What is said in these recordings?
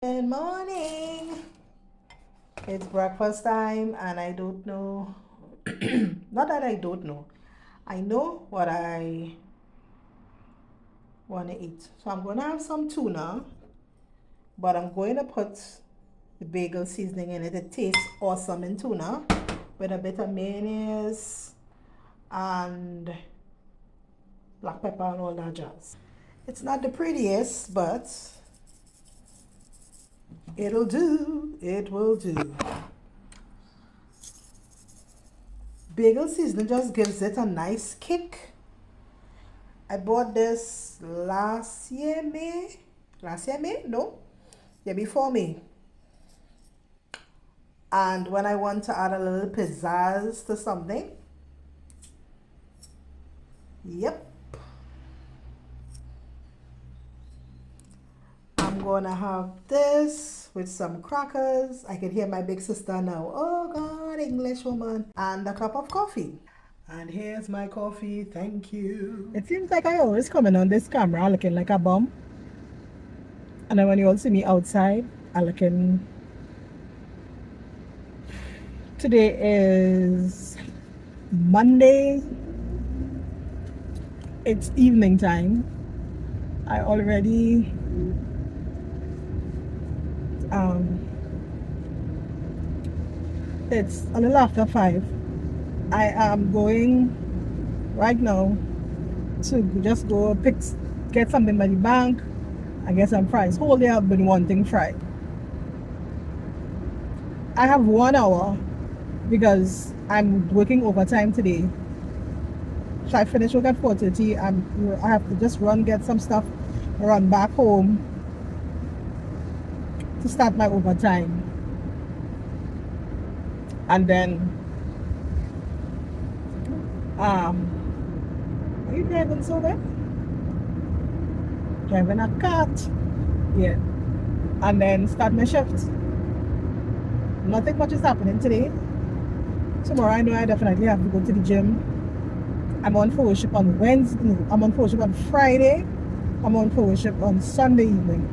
Good morning. It's breakfast time, and I don't know. Not that I don't know. I know what I want to eat. So I'm going to have some tuna, but I'm going to put the bagel seasoning in it. It tastes awesome in tuna with a bit of mayonnaise and black pepper and all that jazz. It's not the prettiest, but it'll do. It will do. Bagel seasoning just gives it a nice kick. I bought this last year May. Last year May? No. Year before May. And when I want to add a little pizzazz to something, yep, I'm gonna have this with some crackers. I can hear my big sister now. Oh God, English woman. And a cup of coffee. And here's my coffee, thank you. It seems like I always come in on this camera looking like a bum. And then when you all see me outside, I looking. Today is Monday. It's evening time. I already it's a little after 5. I am going right now to just go get something by the bank and get some fries. Whole day I've been wanting fries. I have 1 hour because I'm working overtime today. So I finish work at 4:30. I have to just run, get some stuff, run back home to start my overtime. And then are you driving so well? Driving a cart. Yeah. And then start my shift. Nothing much is happening today. Tomorrow I know I definitely have to go to the gym. I'm on fellowship on Wednesday. No, I'm on fellowship on Friday. I'm on fellowship on Sunday evening.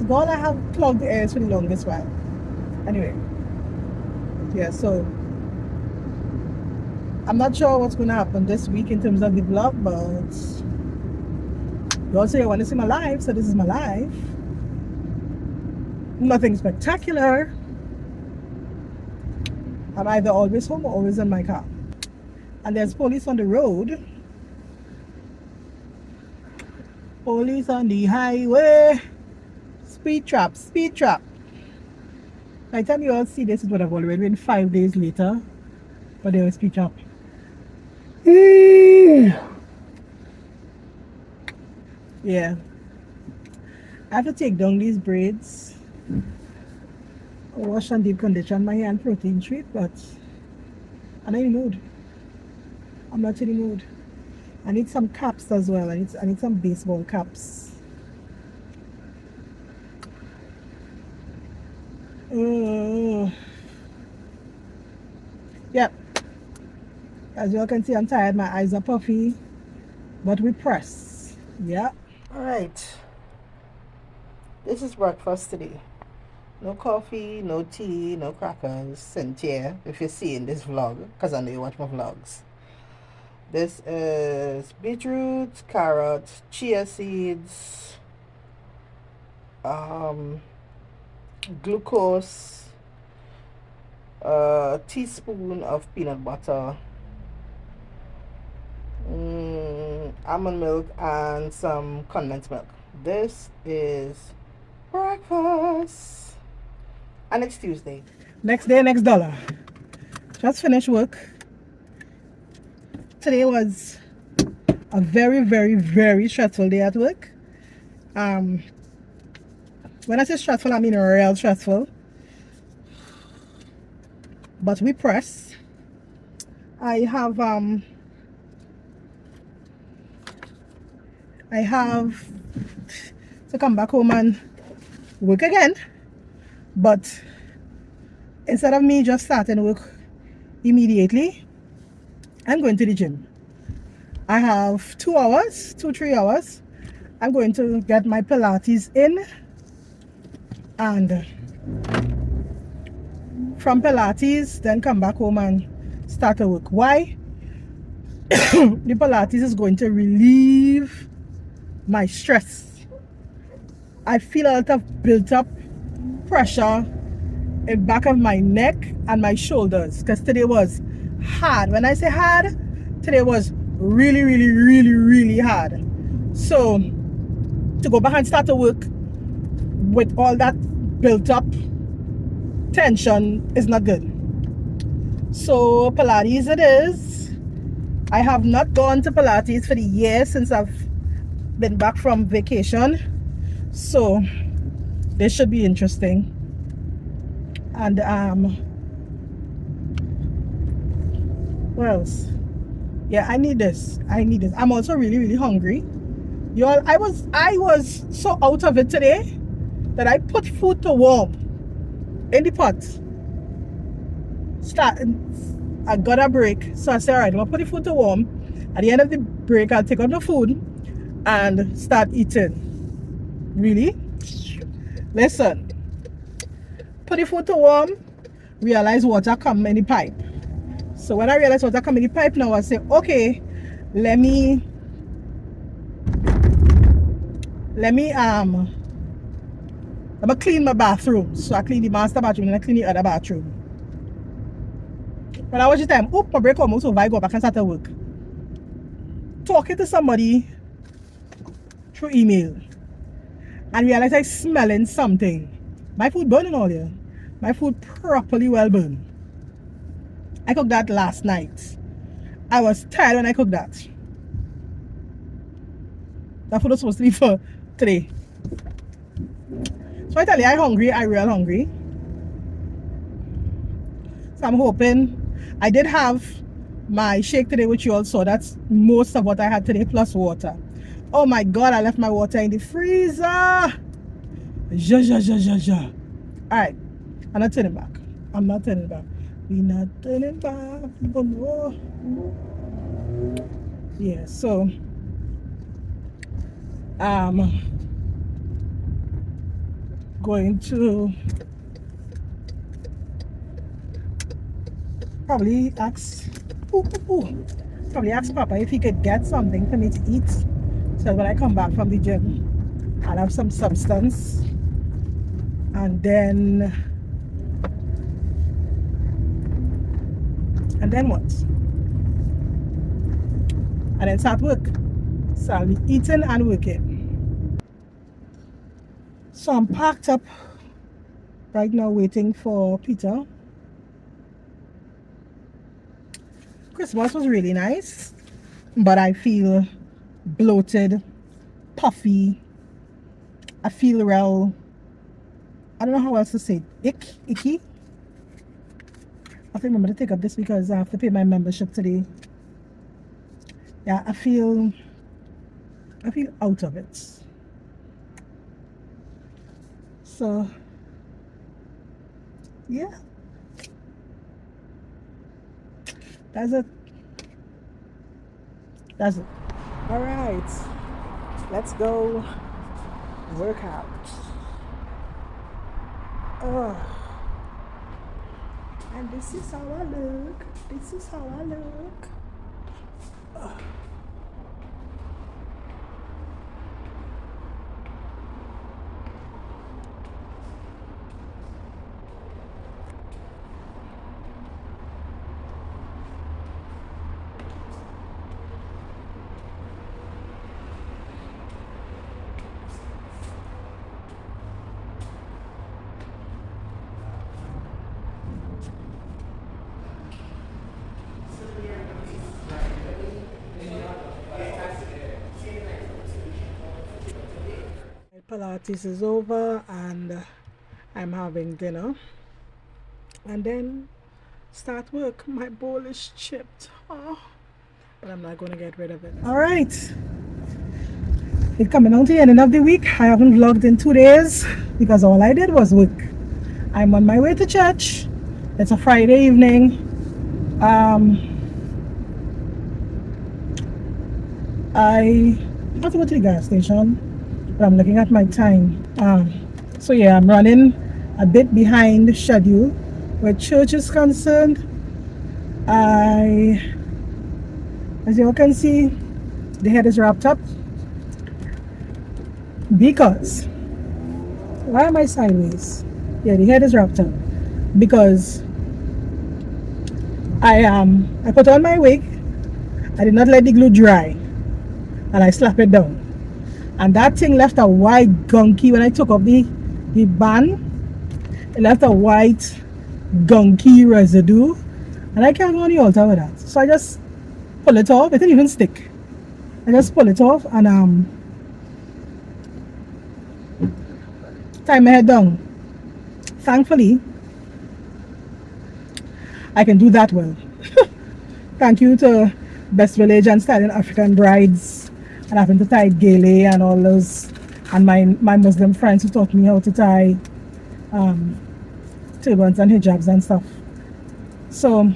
God, I have clogged the ears for the longest while. Anyway. Yeah, so I'm not sure what's going to happen this week in terms of the vlog, but you also want to see my life, so this is my life. Nothing spectacular. I'm either always home or always in my car. And there's police on the road. Police on the highway. Speed trap, speed trap. By the time you all see this, it would have already been 5 days later. But they were speed trap. Yeah. I have to take down these braids. Wash and deep condition my hair and protein treat, but I'm not in the mood. I'm not in the mood. I need some caps as well. I need some baseball caps. Yep. As you all can see, I'm tired. My eyes are puffy, but we press. Yeah. All right. This is breakfast today. No coffee, no tea, no crackers. Cynthia, if you're seeing this vlog, because I know you watch my vlogs. This is beetroot, carrot, chia seeds, glucose, a teaspoon of peanut butter, almond milk, and some condensed milk. This is breakfast. And it's Tuesday. Next day, next dollar. Just finished work. Today was a very, very, very stressful day at work. When I say stressful, I mean real stressful. But we press. I have to come back home and work again. But instead of me just starting work immediately, I'm going to the gym. I have 2 hours, 2-3 hours. I'm going to get my Pilates in and from Pilates, then come back home and start to work. Why? The Pilates is going to relieve my stress. I feel a lot of built up pressure in back of my neck and my shoulders because today was hard. When I say hard, today was really, really, really, really hard. So to go back and start to work with all that built up tension is not good. So Pilates it is. I have not gone to Pilates for the year since I've been back from vacation. So this should be interesting. And what else? Yeah, I need this. I'm also really, really hungry. Y'all, I was so out of it today that I put food to warm in the pot. I got a break, so I said, all right, I'm gonna put the food to warm. At the end of the break, I'll take out the food and start eating. Really? Listen, put the food to warm, realize water come in the pipe. So when I realize water come in the pipe now, I say, okay, let me clean my bathroom. So I clean the master bathroom and I clean the other bathroom. When I watch the time, my break almost over, I go back and start to work. Talking to somebody through email and realize I smelling something. My food burning all here. My food properly well burned. I cooked that last night. I was tired when I cooked that. That food was supposed to be for today. So I tell you, I'm hungry. I'm real hungry. So I'm hoping. I did have my shake today, which you all saw. That's most of what I had today, plus water. Oh my God, I left my water in the freezer. Alright, I'm not turning back. I'm not turning back. We're not turning back. People know. Yeah, so going to probably ask Papa if he could get something for me to eat, so when I come back from the gym I'll have some substance, and then what? And then start work. So I'll be eating and working. So I'm packed up right now waiting for Peter. Christmas was really nice, but I feel bloated, puffy. I feel real, I don't know how else to say it. Icky. I have to remember to take up this because I have to pay my membership today. Yeah, I feel out of it. So yeah, that's it. All right, let's go work out. And this is how I look. Pilates is over and I'm having dinner and then start work. My bowl is chipped, but I'm not going to get rid of it. All right, it's coming down to the end of the week. I haven't vlogged in 2 days because all I did was work. I'm on my way to church. It's a Friday evening. I have to go to the gas station. I'm looking at my time. So yeah, I'm running a bit behind schedule where church is concerned. As you all can see, the head is wrapped up because, why am I sideways? Yeah, the head is wrapped up because I put on my wig. I did not let the glue dry, and I slapped it down. And that thing left a white gunky when I took off the band. It left a white gunky residue, and I can't go on the altar with that. So I just pull it off. It didn't even stick. I just pull it off and tie my head down. Thankfully, I can do that well. Thank you to Best Village and Styling African Brides and having to tie gele and all those, and my Muslim friends who taught me how to tie turbans and hijabs and stuff. So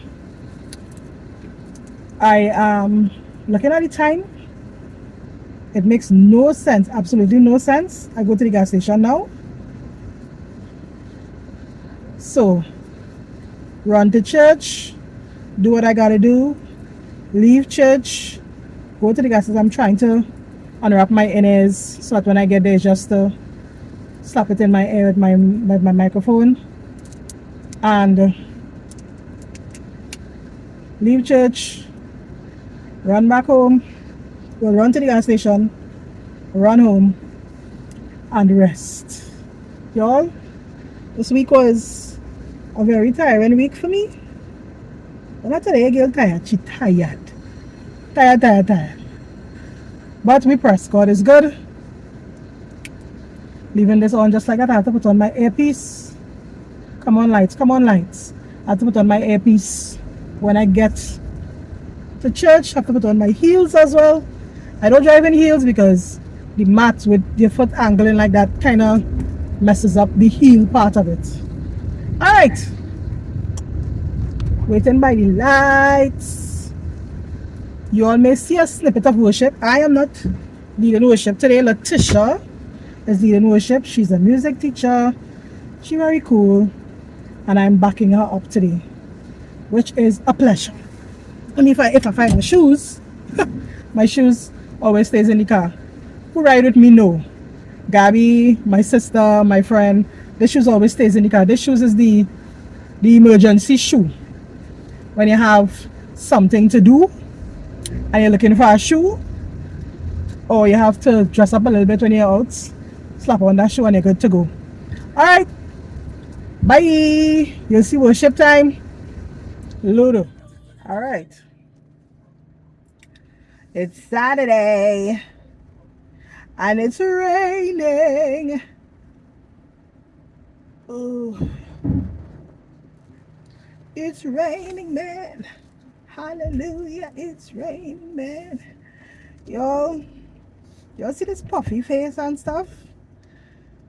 I am looking at the time. It makes no sense, absolutely no sense. I go to the gas station now. So run to church, do what I gotta do, leave church, go to the gas station. I'm trying to unwrap my inners so that when I get there, just to slap it in my ear with my microphone, and leave church, run back home, we'll run to the gas station, run home, and rest. Y'all, this week was a very tiring week for me. I'm not today, girl tired. She tired. Tired. But we press. God is good. Leaving this on just like that. I have to put on my earpiece. Come on, lights. I have to put on my earpiece when I get to church. I have to put on my heels as well. I don't drive in heels because the mat with your foot angling like that kind of messes up the heel part of it. Alright. Waiting by the lights. You all may see a snippet of worship. I am not leading worship today. Letitia is leading worship. She's a music teacher. She's very cool. And I'm backing her up today, which is a pleasure. And if I find my shoes, my shoes always stays in the car. Who ride with me? No. Gabby, my sister, my friend. The shoes always stays in the car. This shoes is the emergency shoe. When you have something to do and you're looking for a shoe, or you have to dress up a little bit when you're out, slap on that shoe and you're good to go. Alright. Bye. You'll see worship time. Ludo. Alright. It's Saturday. And it's raining. Oh. It's raining, man. Hallelujah. It's raining, man. Y'all see this puffy face and stuff?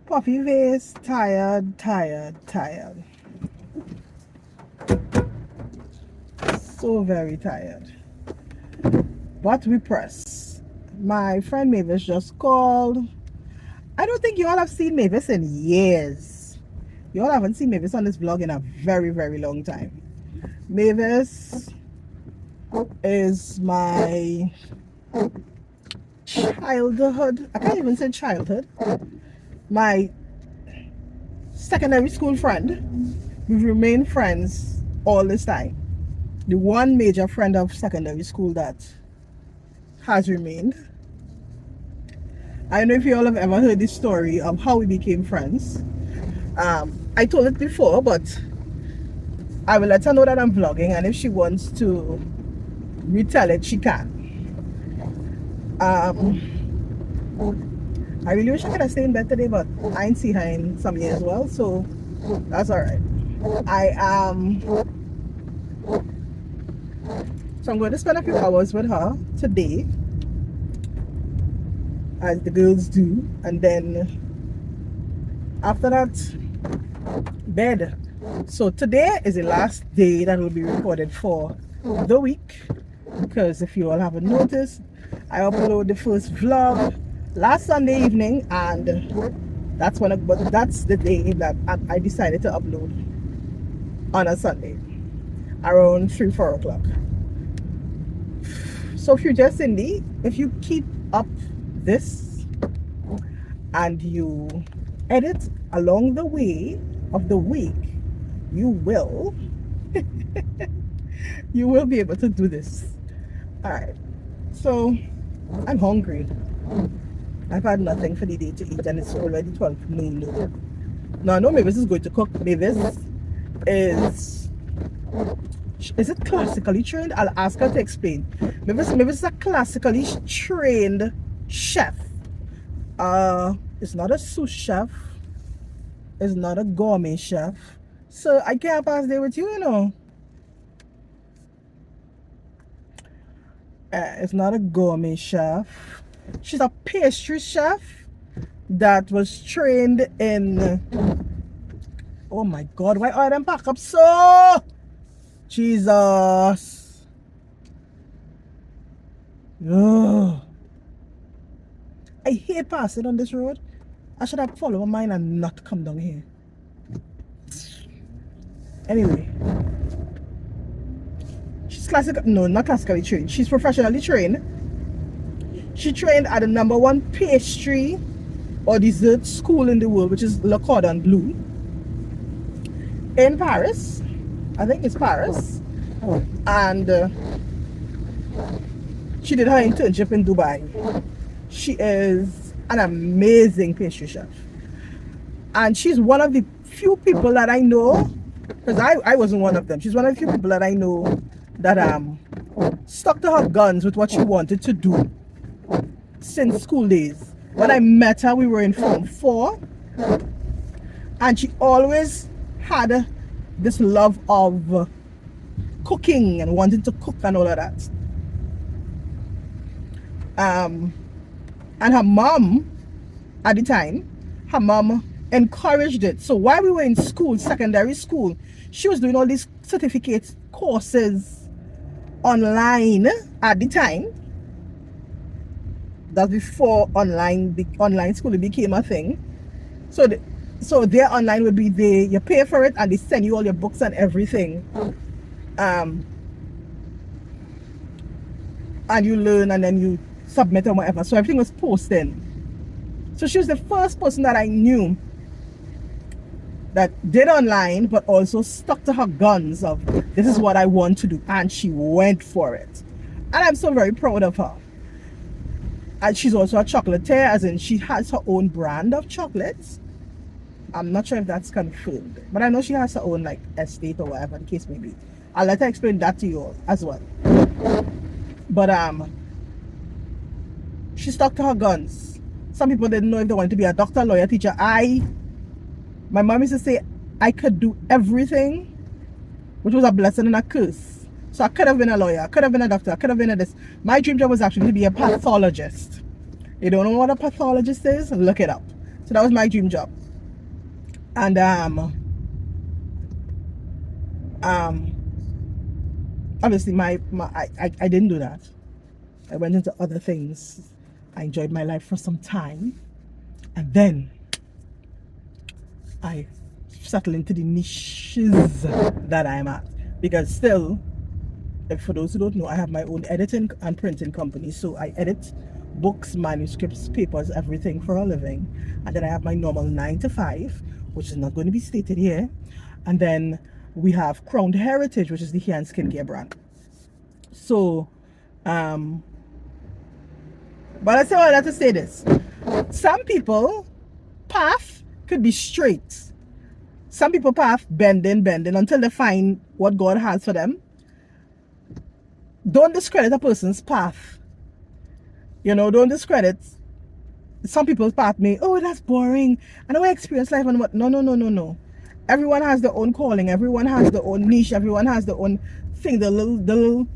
Puffy face, tired. So very tired. But we press. My friend Mavis just called. I don't think you all have seen Mavis in years. You all haven't seen Mavis on this vlog in a very, very long time. Mavis is my childhood. I can't even say childhood. My secondary school friend. We've remained friends all this time. The one major friend of secondary school that has remained. I don't know if you all have ever heard the story of how we became friends. I told it before, but I will let her know that I'm vlogging, and if she wants to retell it, she can. I really wish I could have stayed in bed today, but I ain't see her in some years as well, so that's alright. So I'm going to spend a few hours with her today, as the girls do, and then after that, bed. So today is the last day that will be recorded for the week, because if you all haven't noticed, I uploaded the first vlog last Sunday evening, and That's but that's the day that I decided to upload on a Sunday around 3-4 o'clock. So if you're just indie, if you keep up this and you edit along the way of the week, you will be able to do this. All right. So I'm hungry. I've had nothing for the day to eat and it's already 12 noon. Now I know Mavis is going to cook. Mavis is it classically trained? I'll ask her to explain. Mavis is a classically trained chef. It's not a sous chef. It's not a gourmet chef. So I can't pass there with you, you know. It's not a gourmet chef. She's a pastry chef that was trained in... Oh my God, why are them pack up so? Jesus. Ugh. I hate passing on this road. I should have followed mine and not come down here. Anyway. She's not classically trained. She's professionally trained. She trained at the #1 pastry or dessert school in the world, which is Le Cordon Bleu in Paris. I think it's Paris. And she did her internship in Dubai. She is an amazing pastry chef. And she's one of the few people that I know, because I wasn't one of them. She's one of the few people that I know that stuck to her guns with what she wanted to do since school days. When I met her, we were in Form 4, and she always had this love of cooking and wanting to cook and all of that. And her mom, at the time, her mom encouraged it. So while we were in school, secondary school, she was doing all these certificate courses online at the time. That's before online school became a thing. So their online would be you pay for it and they send you all your books and everything. And you learn and then you submit and whatever. So everything was posted. So she was the first person that I knew that did online but also stuck to her guns of this is what I want to do, and she went for it. And I'm so very proud of her. And she's also a chocolatier, as in she has her own brand of chocolates. I'm not sure if that's confirmed, but I know she has her own like estate or whatever the case may be. I'll let her explain that to you all as well. But she stuck to her guns. Some people didn't know if they wanted to be a doctor, lawyer, teacher. My mom used to say I could do everything, which was a blessing and a curse. So I could have been a lawyer, I could have been a doctor, I could have been a this. My dream job was actually to be a pathologist. You don't know what a pathologist is? Look it up. So that was my dream job. And obviously I didn't do that. I went into other things. I enjoyed my life for some time, and then I settled into the niches that I'm at. Because still, for those who don't know, I have my own editing and printing company. So I edit books, manuscripts, papers, everything for a living. And then I have my normal 9 to 5, which is not going to be stated here. And then we have Crowned Heritage, which is the hair and skincare brand. So, but I say all that to say this. Some people path could be straight. Some people path bending until they find what God has for them. Don't discredit a person's path. You know, don't discredit. Some people's path may, oh, that's boring. I know I experience life and what. No. Everyone has their own calling. Everyone has their own niche. Everyone has their own thing, the little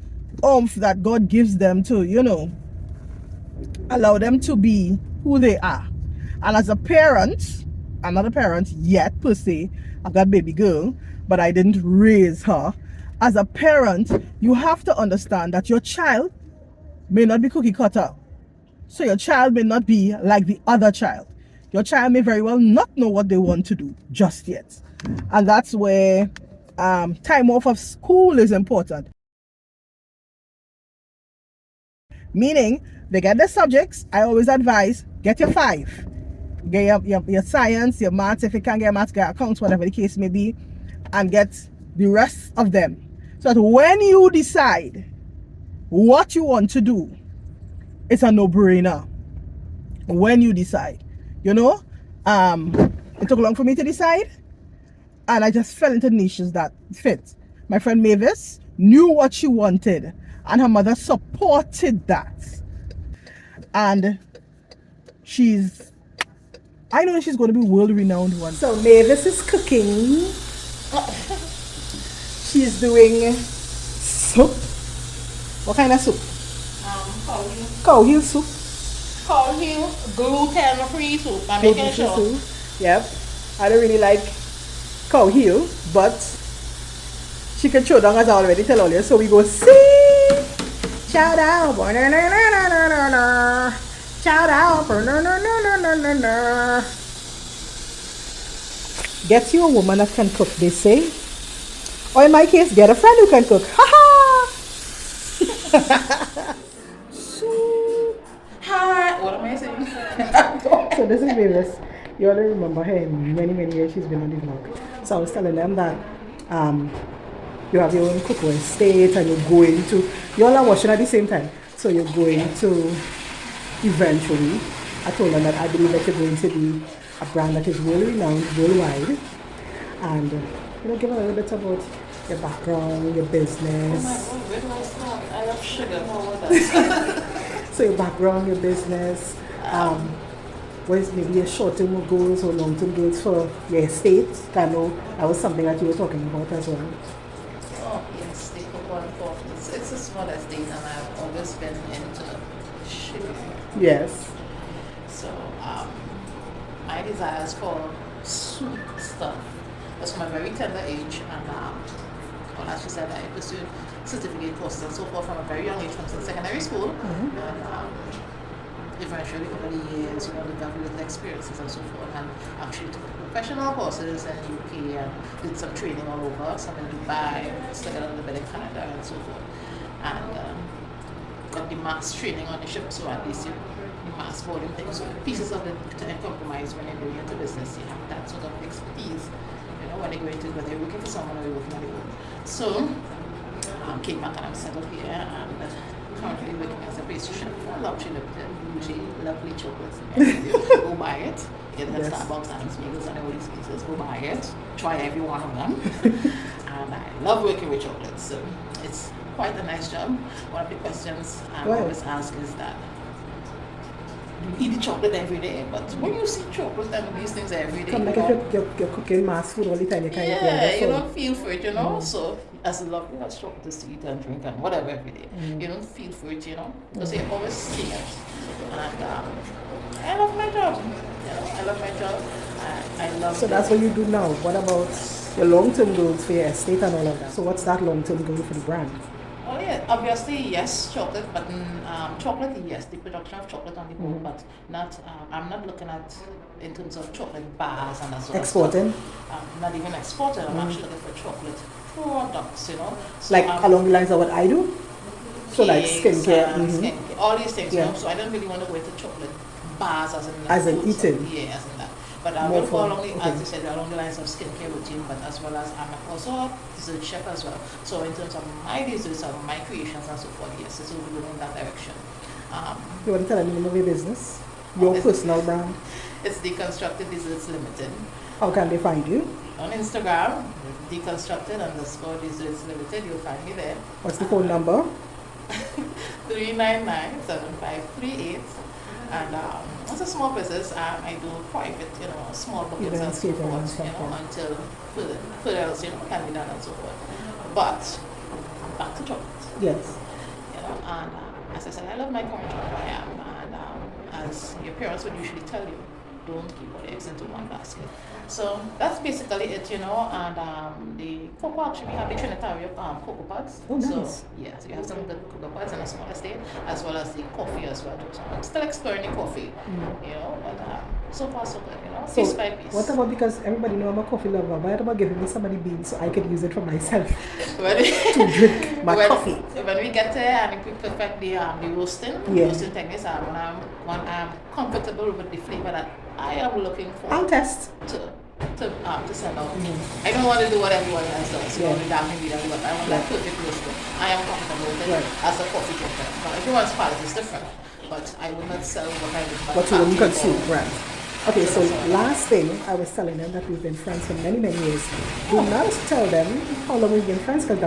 oomph that God gives them to, you know, allow them to be who they are. And as a parent, I'm not a parent yet per se. I've got a baby girl, but I didn't raise her. As a parent, you have to understand that your child may not be cookie cutter. So your child may not be like the other child. Your child may very well not know what they want to do just yet. And that's where time off of school is important. Meaning, they get the subjects. I always advise, get your 5. Get your science, your maths, if you can get maths, get accounts, whatever the case may be, and get the rest of them. So that when you decide what you want to do, it's a no-brainer. When you decide, you know, it took long for me to decide, and I just fell into niches that fit. My friend Mavis knew what she wanted, and her mother supported that. And I know she's going to be world-renowned one. So Mavis is cooking. She's doing soup. What kind of soup? Cow heel. Cow heel soup. Cow heel, gluten-free soup. I'm making sure. Soup. Yep. I don't really like cow heel, but she can show down as I already tell all you. So we go see. Shout out. Shout out. Get you a woman that can cook, they say. Or in my case, get a friend who can cook. Ha ha! Hi. What am I saying? So this is Mavis. You already remember her in many, many years she's been on the vlog. So I was telling them that you have your own cookware estate and you're going to, you all are washing at the same time. So you're going to eventually, I told them that I believe that you're going to be a brand that is world renowned worldwide. And give a little bit about your background, your business. Oh my God, where do I start? I love sugar. How about that? So your background, your business, what is maybe your short-term goals or long-term goals for your estate? I know that was something that you were talking about as well. Oh yes, the cocoa and coffee. It's a small estate, and I've always been into sugar. Yes. So my desires for sweet stuff was from a very tender age, and well, as she said, I pursued certificate courses and so forth from a very young age, from secondary school. Mm-hmm. And eventually, over the years, developed little experiences and so forth, and actually took professional courses in the UK and did some training all over, some in Dubai, studied a little bit in Canada and so forth, and got the mass training on the ship, so at least the mass volume thing. So pieces of it to compromise when you're going into business, you have that sort of expertise. When you're going to, whether you're working for someone or you're working on your own. So came back and I'm settled here and currently working as a pastry chef for Luxury Limited, bougie, lovely chocolates. Go buy it. Get it at Starbucks, Adams Bagels, and all these places. Go buy it. Try every one of them. And I love working with chocolates. So it's quite a nice job. One of the questions I always ask is that you eat the chocolate every day, but when you see chocolate and these things every day, like if you're cooking mass food all the time, you can't eat it. You don't feel for it, So as lovely as chocolate is to eat and drink and whatever every day, you don't feel for it, because you always see it. And I love my job. I love my job. I love. So that's what you do now. What about your long-term goals for your estate and all of that? So what's that long-term goal for the brand? Oh yeah, obviously yes, chocolate, but chocolate, yes, the production of chocolate on the board, but not. I'm not looking at in terms of chocolate bars and that sort of exporting. Stuff. Not even exporting. I'm actually looking for chocolate products, So, like along the lines of what I do. So like skincare, skincare, all these things. So I don't really want to go into chocolate bars as in eating. Yeah, as in that. But I will go along as you said, along the lines of skincare routine, but as well as I'm also a dessert chef as well. So in terms of my desserts and my creations and so forth, yes, it's will be going in that direction. You want to tell me the name of your business? Your personal brand? It's Deconstructed Desserts Limited. How can they find you? On Instagram, Deconstructed_Desserts Limited. You'll find me there. What's the phone number? 399-7538. And it's a small business. I do private, small bookings and so forth, until further else, can be done and so forth. But back to chocolate. Yes. And as I said, I love my current job where I am, and as your parents would usually tell you, don't keep all the eggs into one basket. So that's basically it, you know. And the cocoa, actually, we have the Trinidad cocoa pods. Oh, nice. So yeah, so you have some good cocoa pods in a small estate, as well as the coffee as well. So I'm still exploring the coffee, you know. But so far so good, you know. So Piece by piece. what about, because everybody know I'm a coffee lover, but about giving me somebody beans so I could use it for myself When to drink my coffee? When we get there and we perfect the roasting, Yeah. roasting techniques, when I'm comfortable with the flavor that I am looking for. I'll test. To send out. I don't want to do what everyone else does. You know, without me doing what I want that perfect roasting. I am comfortable with it as a coffee drinker. But everyone's palate is different. But I will not sell what I would buy. What you wouldn't consume, right? Okay, so last thing, I was telling them that we've been friends for many, many years. Do not tell them how long we've been friends, because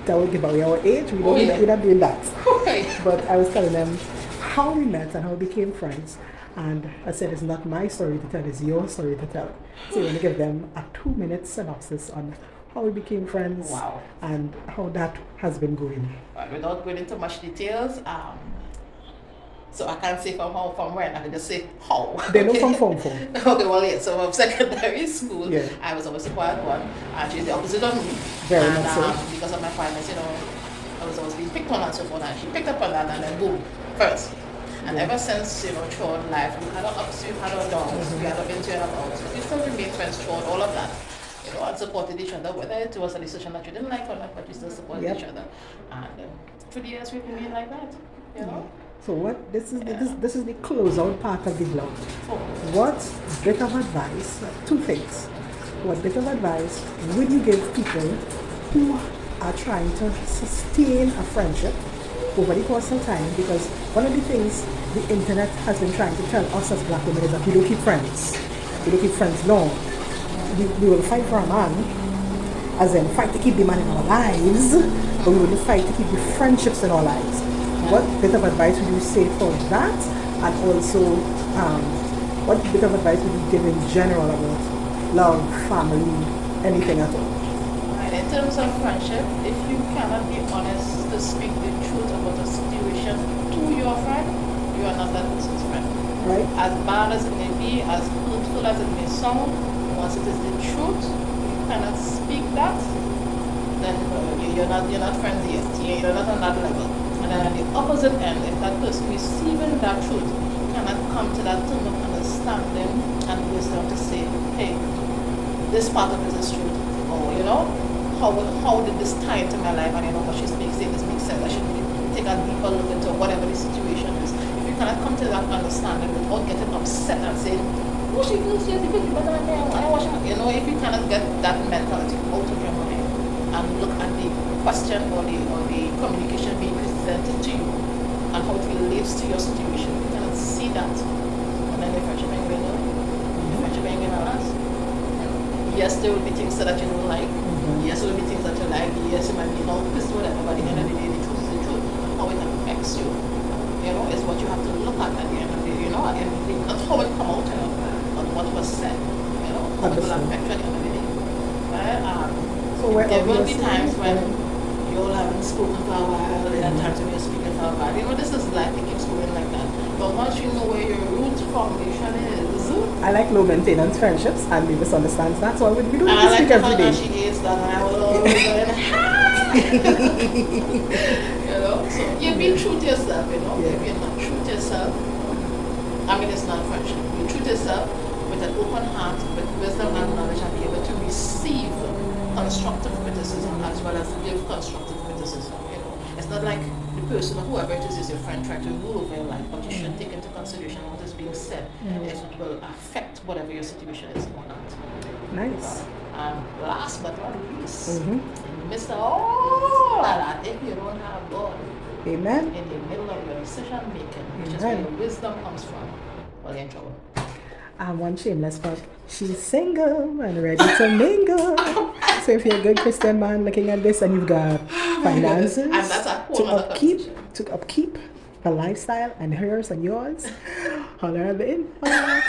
that will give away our age. We're not doing that. But I was telling them how we met and how we became friends. And I said, it's not my story to tell, it's your story to tell. So I'm going to give them a 2-minute synopsis on how we became friends. Wow. And how that has been going. Without going into much details, so I can't say from when, I can just say how. They know from phone. Okay, well, yeah, so from secondary school, I was always the quiet one, and she's the opposite of me. Very much so. Because of my quietness, you know, I was always being picked on and so forth, and she picked up on that, and then boom, first. And ever since, you know, throughout life, we had our ups, we had our downs, we had our ins, we had our outs. We still remained friends throughout all of that. You know, and supported each other, whether it was a decision that you didn't like or not, but we still supported each other. And for the years, we've remained like that, you know. So what, this is the closeout part of the vlog. What bit of advice, 2 things. What bit of advice would you give people who are trying to sustain a friendship over the course of time? Because one of the things the internet has been trying to tell us as black women is that we don't keep friends. We don't keep friends long. We will fight for a man, as in fight to keep the man in our lives, but we will fight to keep the friendships in our lives. What bit of advice would you say for that? And also, what bit of advice would you give in general about love, family, anything at all? Right, in terms of friendship, if you cannot be honest to speak the truth about a situation to your friend, you are not that person's friend. Right. As bad as it may be, as hurtful as it may sound, once it is the truth, you cannot speak that, then you're not friends yet. You're not on that level. And then at the opposite end, if that person receiving that truth cannot come to that term of understanding and wisdom to say, hey, this part of it is truth, or you know, how did this tie into my life, and you know what she's saying this makes sense. I should take a deeper look into whatever the situation is. If you cannot come to that understanding without getting upset and saying, oh, she feels better than me, I wash her. You know, if you cannot get that mentality out of your mind and look at the question or the communication being presented to you and how it relates to your situation, you cannot see that, and then your friendship ain't going to last. Yes, there will be things that you don't like. Yes, there will be things that you like. Yes, it might be not this, whatever, but at the end of the day, the truth is the truth. How it affects you, you know, is what you have to look at the end of the day, you know, and not how it come out, you know, but what was said, you know, how it will affect you at the end of the day. Right? So there will be times when you all haven't spoken for a while, there are times when you're speaking for a while. You know, this is life, it keeps going like that. But once you know where your root foundation is, I like low maintenance friendships, and we misunderstands that, so we don't I like speak every day. she is that I will always go in, you know, so you be true to yourself, you know. If you're not true to yourself, I mean, it's not friendship. Be true to yourself with an open heart, with wisdom and knowledge, and be able to receive constructive criticism as well as give constructive criticism, you know. It's not like the person or whoever it is your friend trying to rule over your life, but you should take into consideration what is being said, if it will affect whatever your situation is or not. Nice. And last but not least, Mr. All of that, if you don't have God Amen. in the middle of your decision making, which is where your wisdom comes from, well, you're in trouble. And one shameless plug, she's single and ready to mingle. So if you're a good Christian man looking at this and you've got finances And that's a whole to other upkeep the lifestyle and hers and yours, holler at the inbox.